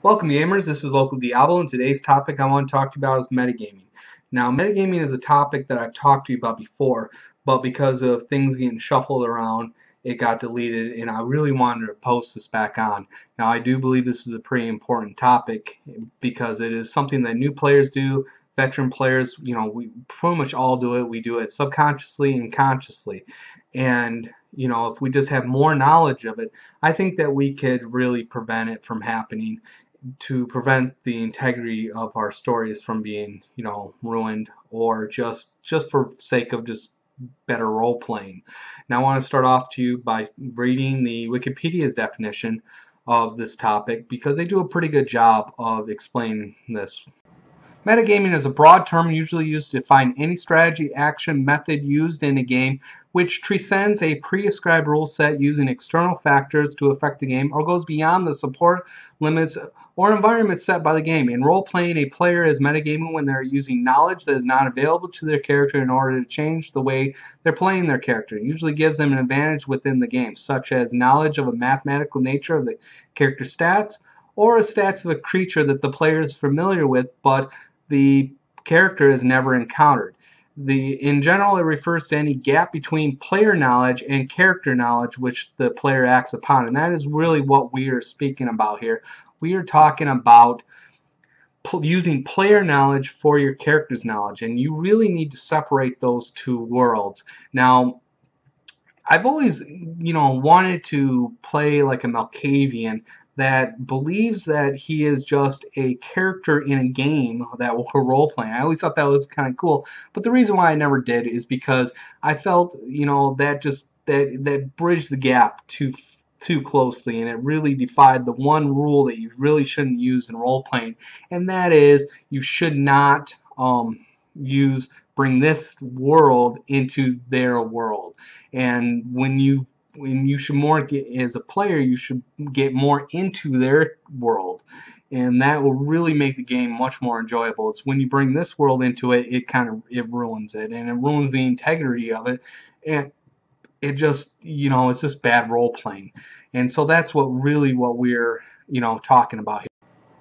Welcome gamers, this is Local Diablo, and today's topic I want to talk to you about is metagaming. Now, metagaming is a topic that I've talked to you about before, but because of things getting shuffled around, it got deleted, and I really wanted to post this back on. Now, I do believe this is a pretty important topic because it is something that new players do, veteran players, we pretty much all do it. We do it subconsciously and consciously. And, if we just have more knowledge of it, I think that we could really prevent it from happening, to prevent the integrity of our stories from being, ruined, or just for sake of just better role playing. Now I want to start off to you by reading the Wikipedia's definition of this topic because they do a pretty good job of explaining this. Metagaming is a broad term usually used to define any strategy, action, method used in a game which transcends a prescribed rule set using external factors to affect the game or goes beyond the support limits or environment set by the game. In role-playing, a player is metagaming when they're using knowledge that is not available to their character in order to change the way they're playing their character. It usually gives them an advantage within the game, such as knowledge of a mathematical nature of the character's stats, or a stats of a creature that the player is familiar with but the character is never encountered. In general, it refers to any gap between player knowledge and character knowledge which the player acts upon, and that is really what we are speaking about here. We are talking about using player knowledge for your character's knowledge, and you really need to separate those two worlds. Now, I've always, wanted to play like a Malkavian that believes that he is just a character in a game that we're role playing. I always thought that was kind of cool, but the reason why I never did is because I felt, that bridged the gap too closely, and it really defied the one rule that you really shouldn't use in role playing, and that is you should not bring this world into their world. And when you should more get, as a player, you should get more into their world, and that will really make the game much more enjoyable. It's when you bring this world into it, it ruins it, and it ruins the integrity of it, and it just, it's just bad role playing. And so that's what we're talking about here.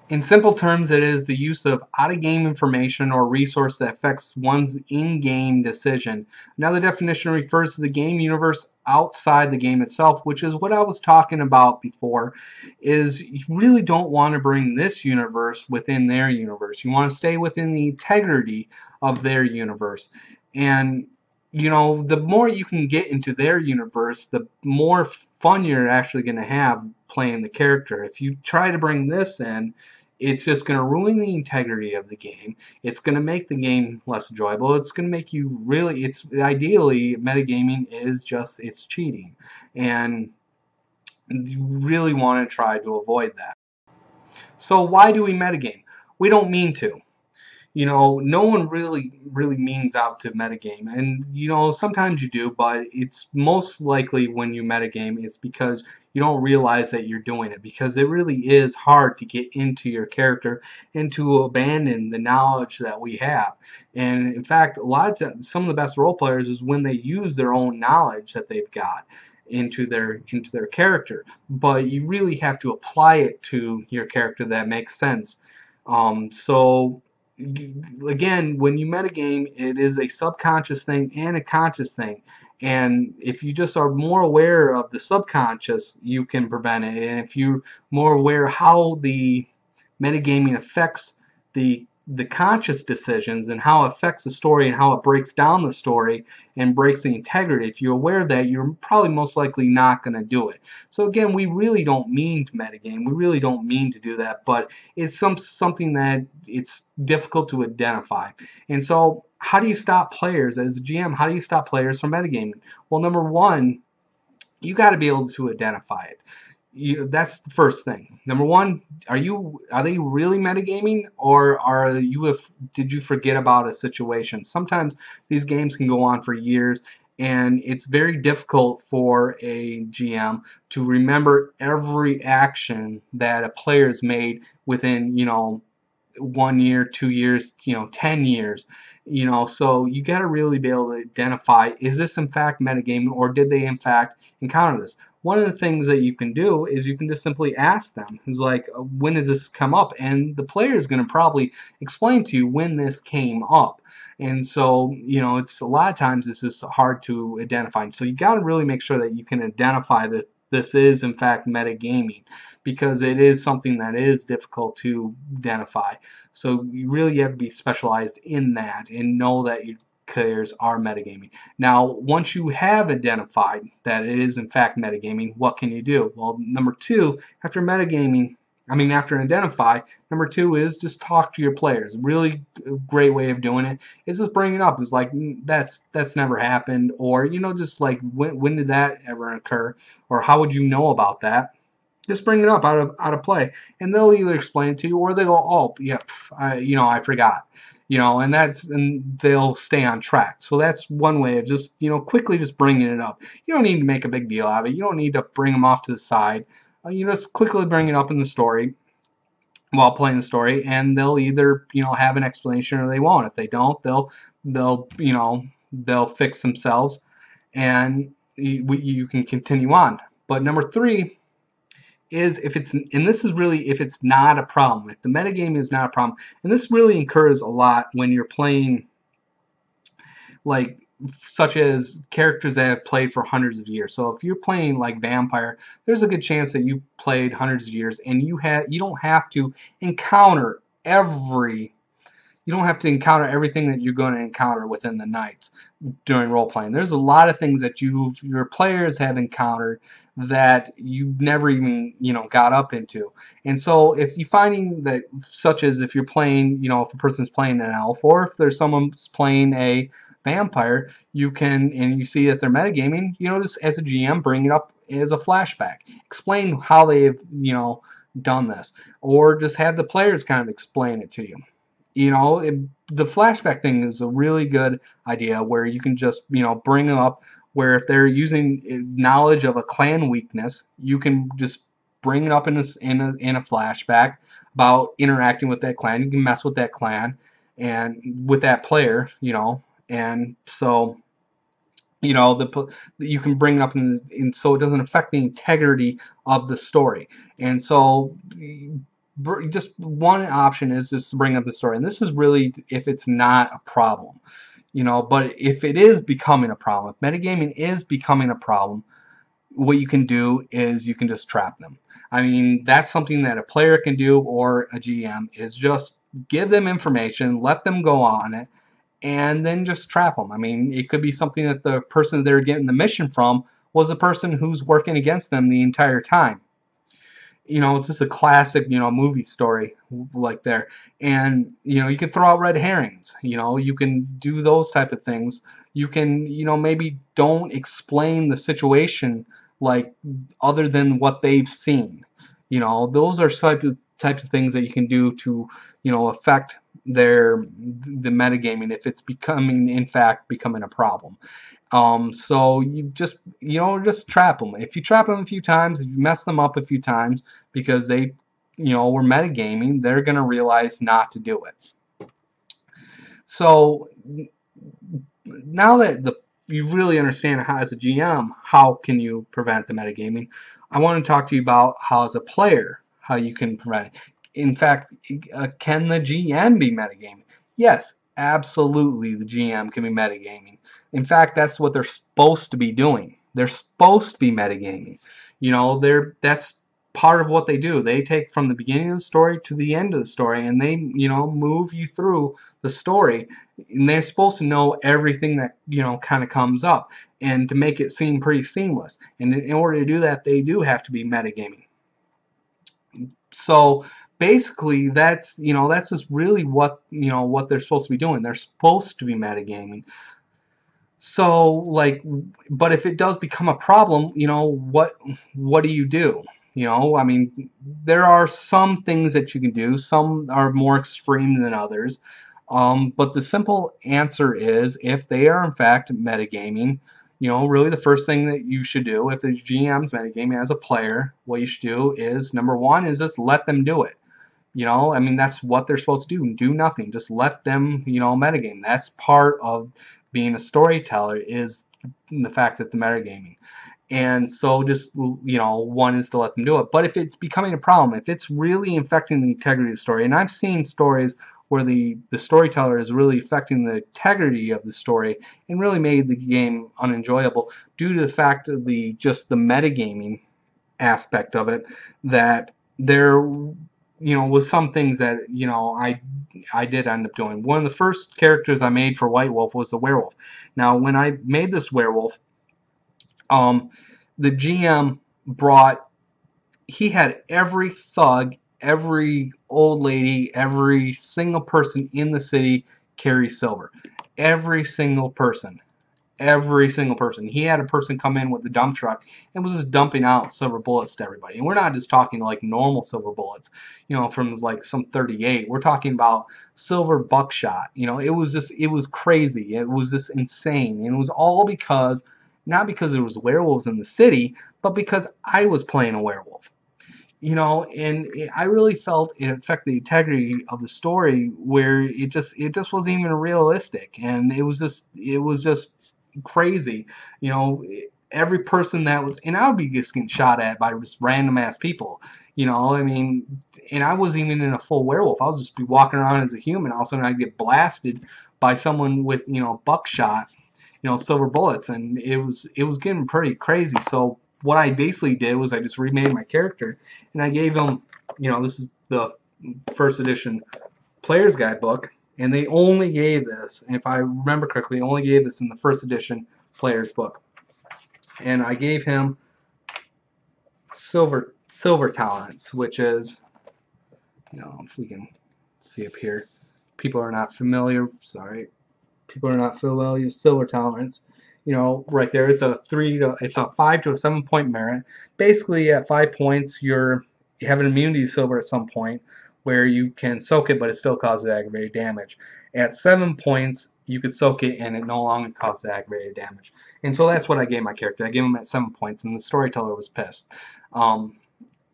In simple terms, it is the use of out-of-game information or resource that affects one's in-game decision. Another definition refers to the game universe outside the game itself, which is what I was talking about before, is you really don't want to bring this universe within their universe. You want to stay within the integrity of their universe. And the more you can get into their universe, the more fun you're actually going to have playing the character. If you try to bring this in, it's just going to ruin the integrity of the game. It's going to make the game less enjoyable. It's going to make you really, ideally, metagaming is just, it's cheating. And you really want to try to avoid that. So why do we metagame? We don't mean to. No one really means out to metagame, and sometimes you do, but it's most likely when you metagame it's because you don't realize that you're doing it, because it really is hard to get into your character and to abandon the knowledge that we have. And in fact, a lot of times, some of the best role players is when they use their own knowledge that they've got into their character, but you really have to apply it to your character that makes sense. So again, when you metagame, it is a subconscious thing and a conscious thing, and if you just are more aware of the subconscious, you can prevent it. And if you're more aware how the metagaming affects the conscious decisions and how it affects the story and how it breaks down the story and breaks the integrity, if you're aware of that, you're probably most likely not going to do it. So again, we really don't mean to metagame. We really don't mean to do that, but it's something that it's difficult to identify. And so how do you stop players as a GM? How do you stop players from metagaming? Well, number one, you got to be able to identify it. That's the first thing. Number one, are they really metagaming, or did you forget about a situation? Sometimes these games can go on for years, and it's very difficult for a GM to remember every action that a player has made within 1 year, 2 years, 10 years. So you got to really be able to identify, is this in fact metagaming, or did they in fact encounter this? one of the things that you can do is you can just simply ask them. It's like, when does this come up? And the player is going to probably explain to you when this came up. And so, it's a lot of times this is hard to identify. So you got to really make sure that you can identify that this is in fact metagaming, because it is something that is difficult to identify. So you really have to be specialized in that and know that your players are metagaming. Now, once you have identified that it is in fact metagaming, what can you do? Well, number two, after identify, number two is just talk to your players. Really great way of doing it is just bring it up. It's like, that's never happened, or just like, when did that ever occur, or how would you know about that? Just bring it up out of play, and they'll either explain it to you, or they go, oh yeah, I forgot, and they'll stay on track. So that's one way of just quickly just bringing it up. You don't need to make a big deal out of it. You don't need to bring them off to the side. You just quickly bring it up in the story while playing the story, and they'll either have an explanation or they won't. If they don't, they'll fix themselves, and you can continue on. But number three is if it's not a problem, if the metagame is not a problem, and this really occurs a lot when you're playing, like, such as characters that have played for hundreds of years. So if you're playing like Vampire, there's a good chance that you played hundreds of years, and you don't have to encounter everything that you're going to encounter within the nights during role playing. There's a lot of things that your players have encountered that you never even got up into. And so if you're finding that, such as if you're playing, if a person's playing an elf, or if there's someone's playing a vampire, and you see that they're metagaming, just as a GM, bring it up as a flashback. Explain how they've done this, or just have the players kind of explain it to you. The flashback thing is a really good idea, where you can just bring them up, where if they're using knowledge of a clan weakness, you can just bring it up in a flashback about interacting with that clan. You can mess with that clan and with that player, and so you can bring it up so it doesn't affect the integrity of the story. And so just one option is just to bring up the story, and this is really if it's not a problem, but if it is becoming a problem, if metagaming is becoming a problem, what you can do is you can just trap them. I mean, that's something that a player can do, or a GM, is just give them information, let them go on it, and then just trap them. I mean, it could be something that the person they're getting the mission from was a person who's working against them the entire time. It's just a classic, movie story like there. And, you can throw out red herrings. You can do those type of things. You can, maybe don't explain the situation, like, other than what they've seen. Those are types of things that you can do to, affect the metagaming if it's in fact becoming a problem. So you just trap them. If you trap them a few times, if you mess them up a few times because they were metagaming, they're going to realize not to do it. So now that you really understand how, as a GM, how can you prevent the metagaming, I want to talk to you about how, as a player, how you can prevent it. In fact, can the GM be metagaming? Yes, absolutely, the GM can be metagaming. In fact, that's what they're supposed to be doing. They're supposed to be metagaming. That's part of what they do. They take from the beginning of the story to the end of the story, and they move you through the story, and they're supposed to know everything that kind of comes up, and to make it seem pretty seamless. And in order to do that, they do have to be metagaming. So basically, that's just really what what they're supposed to be doing. They're supposed to be metagaming. So, like, but if it does become a problem, what do you do? I mean, there are some things that you can do. Some are more extreme than others. But the simple answer is, if they are in fact metagaming, really the first thing that you should do, if the GM's metagaming as a player, what you should do is, number one, is just let them do it. I mean, that's what they're supposed to do. Do nothing. Just let them, metagame. That's part of being a storyteller, is the fact that the metagaming. And so just, one is to let them do it. But if it's becoming a problem, if it's really affecting the integrity of the story, and I've seen stories where the storyteller is really affecting the integrity of the story and really made the game unenjoyable due to the fact of just the metagaming aspect of it, that there was some things that I did end up doing. One of the first characters I made for White Wolf was the werewolf. Now when I made this werewolf, the GM he had every thug, every old lady, every single person in the city carry silver. Every single person. Every single person. He had a person come in with the dump truck and was just dumping out silver bullets to everybody. And we're not just talking like normal silver bullets, from like some 38. We're talking about silver buckshot. It was crazy. It was just insane. And it was all because, not because there was werewolves in the city, but because I was playing a werewolf. And I really felt it affected the integrity of the story, where it just wasn't even realistic, and it was just crazy. Every person that was, and I would be just getting shot at by just random ass people. I mean, and I wasn't even in a full werewolf. I was just be walking around as a human. All of a sudden, I'd get blasted by someone with buckshot, silver bullets, and it was getting pretty crazy. So what I basically did was I just remade my character, and I gave him, this is the first edition player's guide book, and they only gave this, and if I remember correctly, they only gave this in the first edition player's book. And I gave him silver tolerance, which is, if we can see up here, people are not familiar, sorry, people are not familiar with silver tolerance. Right there, it's a 5 to a 7 point merit. Basically, at 5 points, you have an immunity to silver at some point, where you can soak it, but it still causes aggravated damage. At 7 points, you could soak it, and it no longer causes aggravated damage. And so that's what I gave my character. I gave him at 7 points, and the storyteller was pissed.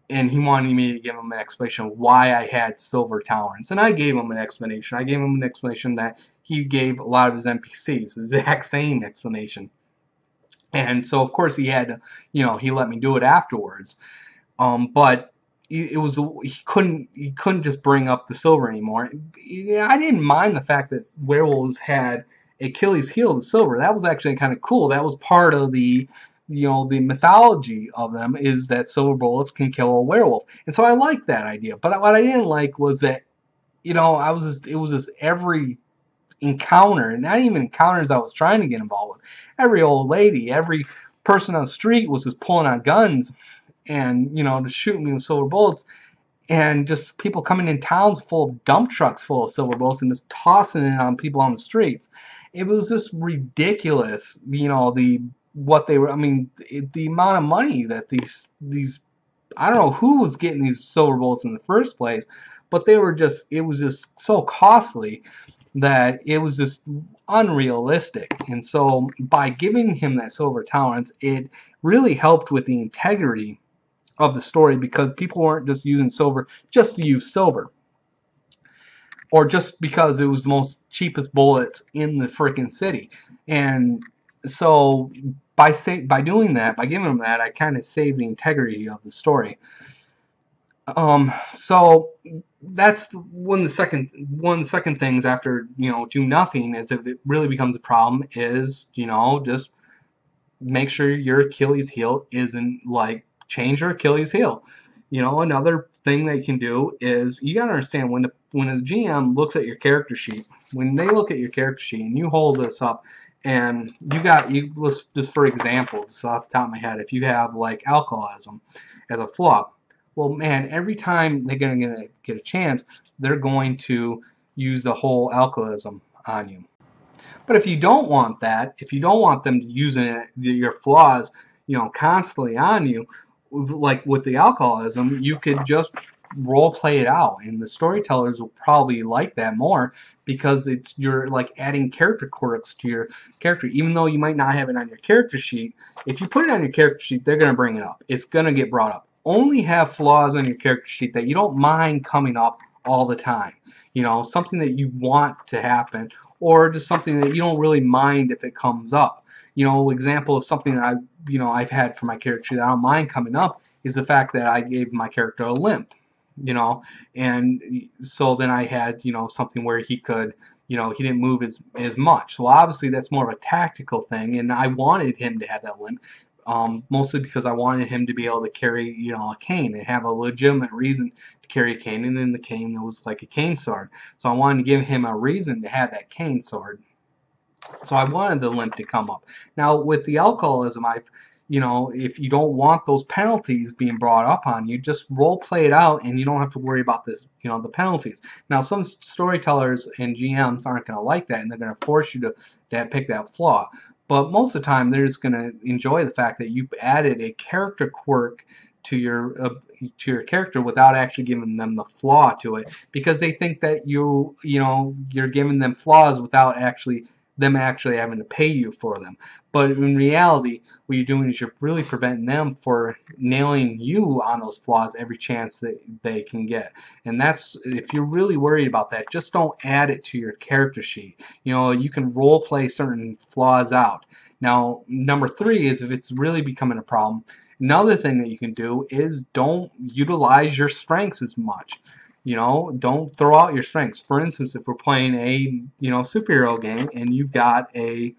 And he wanted me to give him an explanation of why I had silver tolerance. And I gave him an explanation. I gave him an explanation that he gave a lot of his NPCs, the exact same explanation. And so, of course, he had to, he let me do it afterwards. But he couldn't just bring up the silver anymore. I didn't mind the fact that werewolves had Achilles' heel to silver. That was actually kind of cool. That was part of the mythology of them, is that silver bullets can kill a werewolf. And so I liked that idea. But what I didn't like was that, it was just every encounter, not even encounters I was trying to get involved with. Every old lady, every person on the street was just pulling out guns and, just shooting me with silver bullets. And just people coming in towns full of dump trucks full of silver bullets and just tossing it on people on the streets. It was just ridiculous, the amount of money that these I don't know who was getting these silver bullets in the first place, but it was just so costly that it was just unrealistic. And so by giving him that silver tolerance, it really helped with the integrity of the story, because people weren't just using silver just to use silver, or just because it was the most cheapest bullets in the freaking city. And so by doing that, by giving them that, I kind of saved the integrity of the story. So that's one of the second things after do nothing, is if it really becomes a problem, is just make sure your Achilles heel isn't change your Achilles heel. Another thing that you can do is, you gotta understand, when a GM looks at your character sheet, when they look at your character sheet and you hold this up, and let's just, for example, just off the top of my head, if you have alcoholism as a flaw, well, man, every time they're going to get a chance, they're going to use the whole alcoholism on you. But if you don't want that, if you don't want them using your flaws, constantly on you, like with the alcoholism, you could just role play it out, and the storytellers will probably like that more, because you're adding character quirks to your character, even though you might not have it on your character sheet. If you put it on your character sheet, they're going to bring it up. It's going to get brought up. Only have flaws on your character sheet that you don't mind coming up all the time. You know, something that you want to happen, or just something that you don't really mind if it comes up. You know, example of something that I've had for my character that I don't mind coming up is the fact that I gave my character a limp. You know, and so then I had, something where he could, he didn't move as much. Well, obviously that's more of a tactical thing, and I wanted him to have that limp, mostly because I wanted him to be able to carry, a cane and have a legitimate reason to carry a cane, and then the cane that was like a cane sword. So I wanted to give him a reason to have that cane sword. So I wanted the limp to come up. Now with the alcoholism, if you don't want those penalties being brought up on you, just role play it out, and you don't have to worry about the penalties. Now some storytellers and GMs aren't going to like that, and they're going to force you to pick that flaw. But most of the time, they're just going to enjoy the fact that you've added a character quirk to your character without actually giving them the flaw to it, because they think that you're giving them flaws without them actually having to pay you for them. But in reality, what you're doing is you're really preventing them for nailing you on those flaws every chance that they can get. And that's, if you're really worried about that, just don't add it to your character sheet. You can role play certain flaws out. Now, number 3 is, if it's really becoming a problem, another thing that you can do is don't utilize your strengths as much. Don't throw out your strengths. For instance, if we're playing a superhero game, and you've got a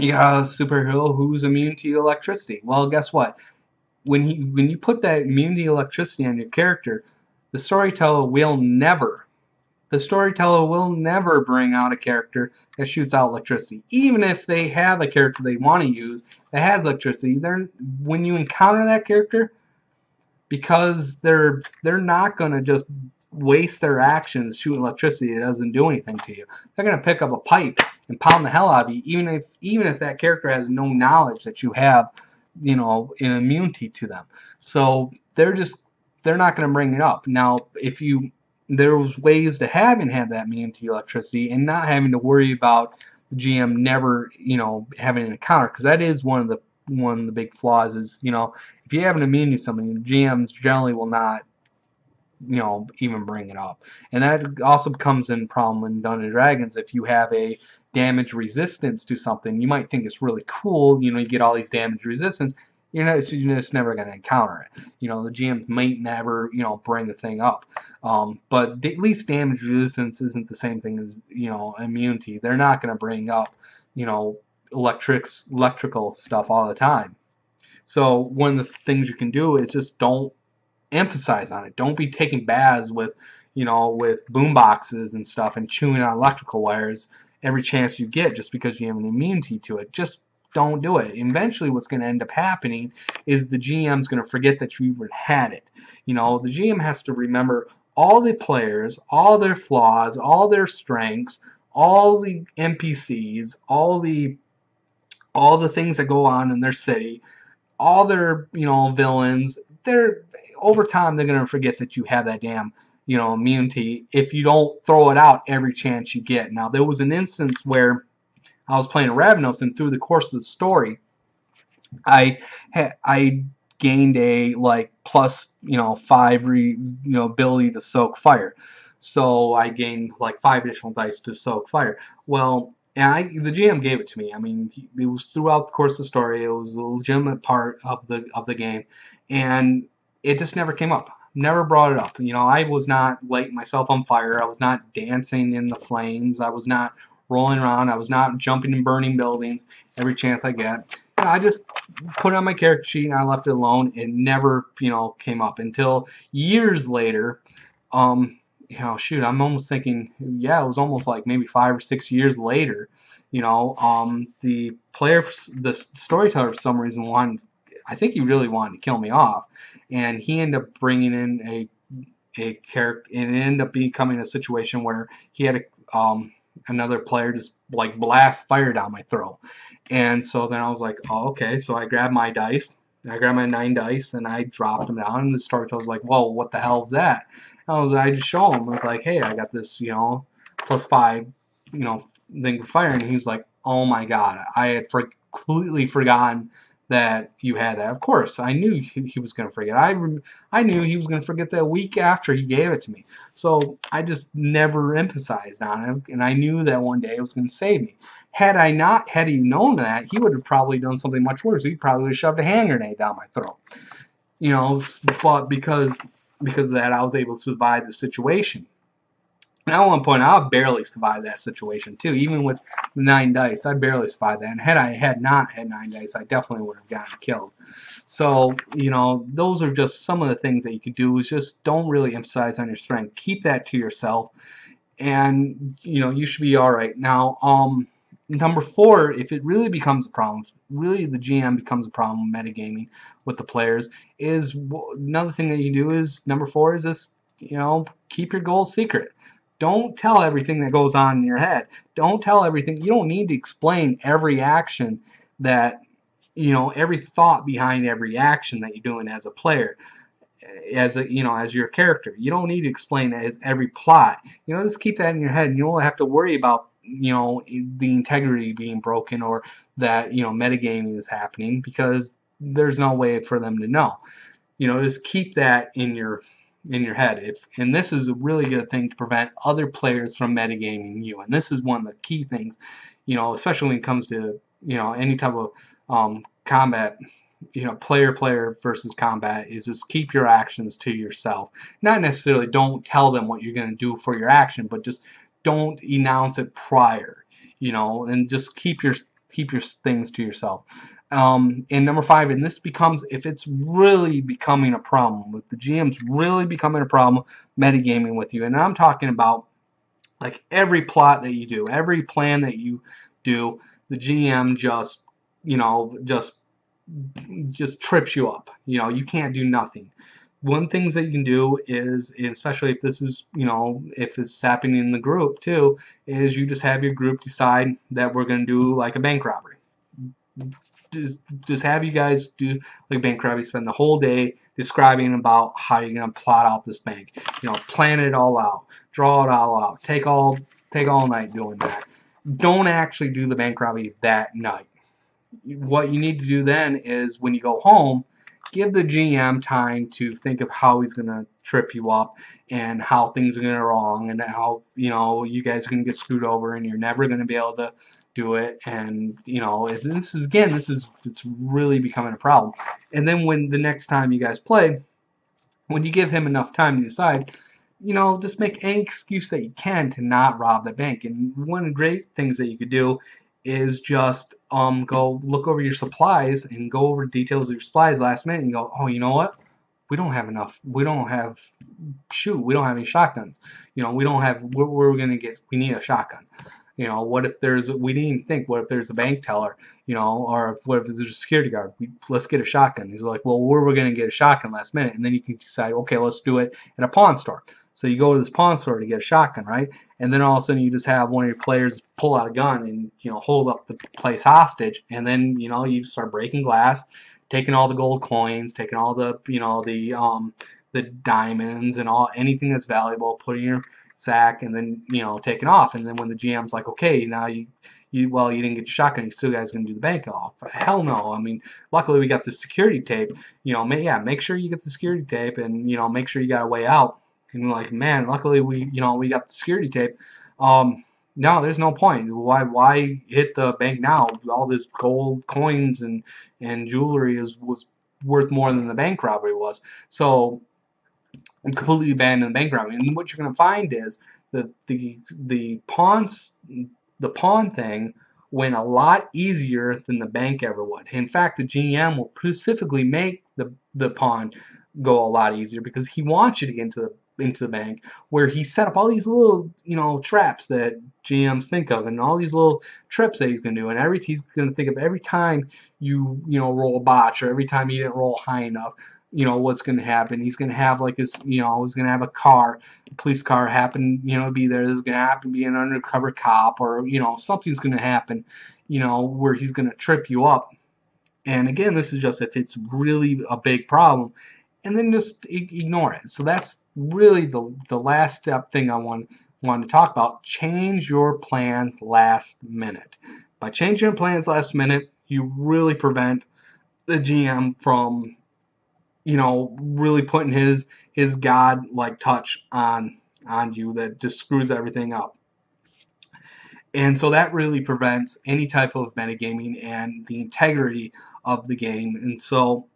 superhero who's immune to electricity. Well, guess what? When you put that immunity to electricity on your character, the storyteller will never bring out a character that shoots out electricity. Even if they have a character they want to use that has electricity, when you encounter that character, because they're not going to just waste their actions shooting electricity that doesn't do anything to you. They're going to pick up a pipe and pound the hell out of you, even if that character has no knowledge that you have, an immunity to them. So they're not going to bring it up. Now, there's ways to have that immunity to electricity and not having to worry about the GM never, having an encounter, because that is one of the big flaws is, if you have an immunity to something, GMs generally will not, even bring it up. And that also becomes a problem in Dungeons & Dragons. If you have a damage resistance to something, you might think it's really cool, you get all these damage resistance, you're just never going to encounter it. The GMs might never, bring the thing up. But at least damage resistance isn't the same thing as, immunity. They're not going to bring up, electrical stuff all the time. So one of the things you can do is just don't emphasize on it. Don't be taking baths with boom boxes and stuff and chewing on electrical wires every chance you get just because you have an immunity to it. Just don't do it. Eventually what's going to end up happening is the GM's going to forget that you even had it. The GM has to remember all the players, all their flaws, all their strengths, all the NPCs, all the things that go on in their city, all their villains. Over time they're going to forget that you have that damn immunity if you don't throw it out every chance you get. Now, there was an instance where I was playing Ravenous, and through the course of the story, I gained a plus 5 ability to soak fire. So I gained 5 additional dice to soak fire. Well, and the GM gave it to me. I mean, it was throughout the course of the story. It was a legitimate part of the game, and it just never came up. Never brought it up. I was not lighting myself on fire. I was not dancing in the flames. I was not rolling around. I was not jumping and burning buildings every chance I get. I just put it on my character sheet and I left it alone. It never, came up until years later. Shoot, I'm almost thinking, yeah, it was almost maybe 5 or 6 years later. The storyteller for some reason I think he really wanted to kill me off, and he ended up bringing in a character, and it ended up becoming a situation where he had another player just blast fire down my throat. And so then I was like, oh, okay. So I grabbed my dice. I grabbed my 9 dice and I dropped them down. And the storyteller was like, whoa, what the hell is that? I just show him. I was like, hey, I got this, plus 5, thing for fire. And he was like, oh my god, I had completely forgotten that you had that. Of course, I knew he was going to forget. I knew he was going to forget that a week after he gave it to me. So I just never emphasized on him, and I knew that one day it was going to save me. Had he known that, he would have probably done something much worse. He probably would have shoved a hand grenade down my throat. You know, but because of that, I was able to survive the situation. And I want to point out, I barely survived that situation too. Even with 9 dice, I barely survived that. And had I not had 9 dice, I definitely would have gotten killed. So, you know, those are just some of the things that you could do. Is just don't really emphasize on your strength. Keep that to yourself, and you know you should be all right. Now, number 4, if it really becomes a problem, really the GM becomes a problem metagaming with the players, is another thing that you do is number 4 is this, you know, keep your goals secret. Don't tell everything that goes on in your head. Don't tell everything. You don't need to explain every action that, you know, every thought behind every action that you're doing as a player, as a, you know, as your character. You don't need to explain as every plot. You know, just keep that in your head, and you don't have to worry about, you know, the integrity being broken or that, you know, metagaming is happening, because there's no way for them to know. You know, just keep that in your head. And this is a really good thing to prevent other players from metagaming you. And this is one of the key things, you know, especially when it comes to, you know, any type of combat, you know, player versus combat, is just keep your actions to yourself. Not necessarily don't tell them what you're going to do for your action, but just don't announce it prior, you know, and just keep your things to yourself. And number 5, and this becomes, if it's really becoming a problem, with the GM's really becoming a problem metagaming with you, and I'm talking about like every plot that you do, every plan that you do, the GM just, you know, just trips you up. You know, you can't do nothing. One things that you can do is, especially if this is, you know, if it's happening in the group too, is you just have your group decide that we're going to do like a bank robbery. Just have you guys do like bank robbery, spend the whole day describing about how you're going to plot out this bank. You know, plan it all out, draw it all out, take all night doing that. Don't actually do the bank robbery that night. What you need to do then is, when you go home, give the GM time to think of how he's going to trip you up, and how things are going to go wrong, and how, you know, you guys are going to get screwed over and you're never going to be able to do it. And, you know, it's really becoming a problem. And then when the next time you guys play, when you give him enough time to decide, you know, just make any excuse that you can to not rob the bank. And one of the great things that you could do is just go look over your supplies and go over details of your supplies last minute and go, oh, you know what? We don't have enough. We don't have any shotguns. You know, we don't have, where we're going to get, we need a shotgun. You know, what if there's, we didn't even think, what if there's a bank teller, you know, or what if there's a security guard? Let's get a shotgun. He's like, well, where are we going to get a shotgun last minute? And then you can decide, okay, let's do it at a pawn store. So you go to this pawn store to get a shotgun, right? And then all of a sudden you just have one of your players pull out a gun and, you know, hold up the place hostage. And then, you know, you start breaking glass, taking all the gold coins, taking all the, you know, the diamonds and anything that's valuable, putting your sack, and then, you know, taking off. And then when the GM's like, okay, now you didn't get your shotgun, you still guys gonna do the bank off? Hell no. I mean, luckily we got the security tape. You know, make sure you get the security tape, and, you know, make sure you got a way out. And we're like, man, luckily we got the security tape. No, there's no point. Why hit the bank now? All this gold coins and jewelry was worth more than the bank robbery was. So completely abandon the bank robbery. And what you're going to find is that the pawn thing went a lot easier than the bank ever would. In fact, the GM will specifically make the pawn go a lot easier, because he wants you to get into the bank, where he set up all these little, you know, traps that GMs think of, and all these little trips that he's going to do, and he's going to think of every time you know, roll a botch, or every time you didn't roll high enough, you know, what's going to happen. He's going to have like his, you know, he's going to have a police car happen, you know, be there. There's going to happen to be an undercover cop, or, you know, something's going to happen, you know, where he's going to trip you up. And again, this is just if it's really a big problem, and then just ignore it. So that's really the last step thing I wanted to talk about. Change your plans last minute. By changing your plans last minute, you really prevent the GM from, you know, really putting his god like touch on you that just screws everything up. And so that really prevents any type of metagaming and the integrity of the game. And so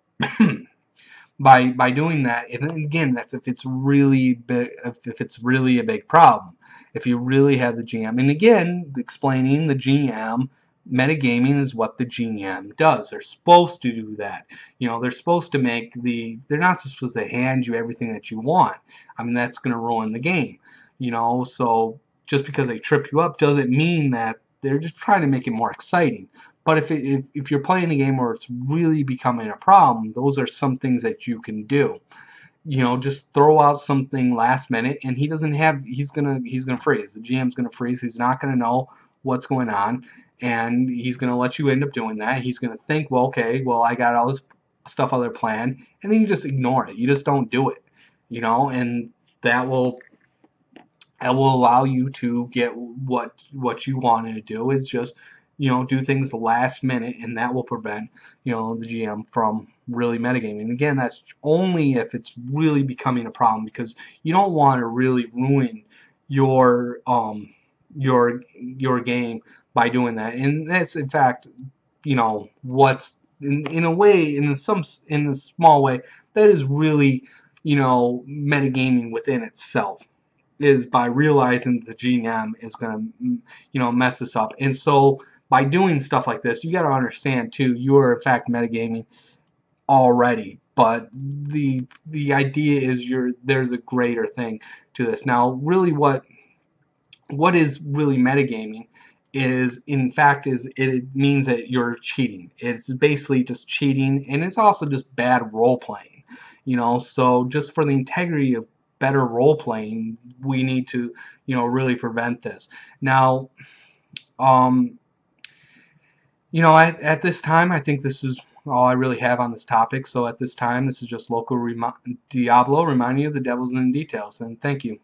by doing that, and again, that's if it's really big, if it's really a big problem. If you really have the GM, and again, explaining the GM, metagaming is what the GM does. They're supposed to do that. You know, they're supposed to make they're not supposed to hand you everything that you want. I mean, that's going to ruin the game. You know, so just because they trip you up doesn't mean that they're just trying to make it more exciting. But if you're playing a game where it's really becoming a problem, those are some things that you can do. You know, just throw out something last minute, and he's gonna freeze. The GM's gonna freeze. He's not gonna know what's going on, and he's gonna let you end up doing that. He's gonna think, well, okay, well, I got all this stuff other planned, and then you just ignore it. You just don't do it. You know, and that will allow you to get what you wanted to do, is just, you know, do things last minute, and that will prevent, you know, the GM from really metagaming. And again, that's only if it's really becoming a problem, because you don't want to really ruin your your game by doing that. And that's in fact, you know, what's in a way, in a small way, that is really, you know, metagaming within itself, is by realizing the GM is going to, you know, mess this up. And so by doing stuff like this, you got to understand too, you are in fact metagaming already. But the idea is there's a greater thing to this. Now, really, what is really metagaming is, in fact, is it means that you're cheating. It's basically just cheating, and it's also just bad role playing. You know, so just for the integrity of better role playing, we need to, you know, really prevent this. Now, you know, at this time, I think this is all I really have on this topic. So at this time, this is just local Diablo reminding you of the devil's in the details. And thank you.